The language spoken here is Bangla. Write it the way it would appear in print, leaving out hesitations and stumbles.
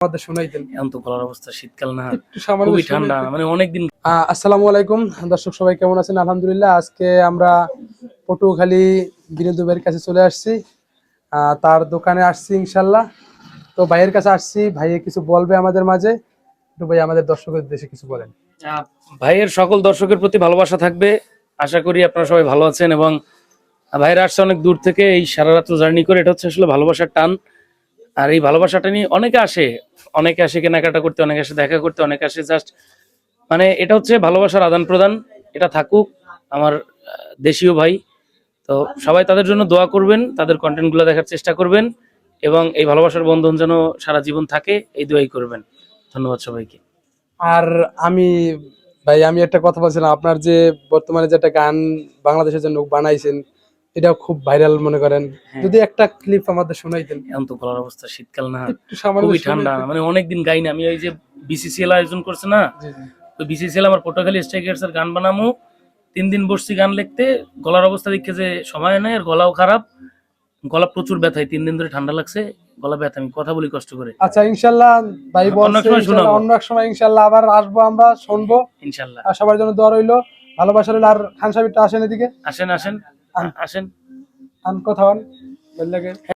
আমাদের শোনাইতেন। এখন তো গলার অবস্থা, শীতকাল না, একটু সামান্য খুবই শুনে ঠান্ডা, মানে অনেকদিন। আসসালামু আলাইকুম দর্শক, সবাই কেমন আছেন? আলহামদুলিল্লাহ। আজকে আমরা পটুয়াখালী বিনোদু ভাইয়ের কাছে চলে আসছি, তার দোকানে আসছি ইনশাল্লাহ। তো ভাইয়ের কাছে আসছি, ভাইয়ে কিছু বলবে আমাদের মাঝে। একটু ভাই আমাদের দর্শকের দেশে কিছু বলেন। ভাইয়ের সকল দর্শকের প্রতি ভালোবাসা থাকবে, আশা করি আপনারা সবাই ভালো আছেন। এবং ভাইয়েরা আসছে অনেক দূর থেকে এই সারা রাত্র জার্নি করে, এটা হচ্ছে আসলে ভালোবাসার টান। আর এই ভালোবাসাটা নিয়ে অনেকে আসে কেনাকাটা করতে, অনেকে আসে দেখা করতে, অনেকে আসে জাস্ট, মানে এটা হচ্ছে ভালোবাসার আদান প্রদান। এটা থাকুক। আমার দেশীয় ভাই, তো সবাই তাদের জন্য দোয়া করবেন, তাদের কন্টেন্ট গুলো দেখার চেষ্টা করবেন, এবং এই ভালোবাসার বন্ধন যেন সারা জীবন থাকে, এই দোয়াই করবেন। ধন্যবাদ সবাইকে। আর আমি আমি একটা কথা বলছিলাম, আপনার যে বর্তমানে যে একটা গান বাংলাদেশের জন্য বানাইছেন, এটাও খুব ভাইরাল মনে করেন। যদি একটা ক্লিপ আমাদের শোনাইতেন। এখন তো গলার অবস্থা, শীতকাল না, একটু সামান্য খুবই ঠান্ডা, শোনাইতেন। মানে অনেকদিন গাই না। আমি ওই যে বিসিসিএল আয়োজন করছে না, জি জি। তো বিসিসিএল আমার পটুয়াখালী স্ট্রাইকার্স এর গান বানামু, 3 দিন বসছি গান লিখতে। গলার অবস্থা দেখে যে সময় নাই, আর গলাও খারাপ, গলা প্রচুর ব্যথায়, 3 দিন ধরে ঠান্ডা লাগছে, গলা ব্যথা, আমি কথা বলি কষ্ট করে। আচ্ছা, ইনশাল্লাহ ভাই অন্য এক বলছে, সময় ইনশাল্লাহ শোনাবো, অন্য এক সময় ইনশাল্লাহ আবার আসবো, আমরা শুনবো। ইনশাল্লাহ। আর সবার জন্য দোয়া রইলো, ভালোবাসা রইলো। আর খান সাহেবটা আসেন এদিকে, আসেন আসেন আন আসেন। আন কথা বল লাগে।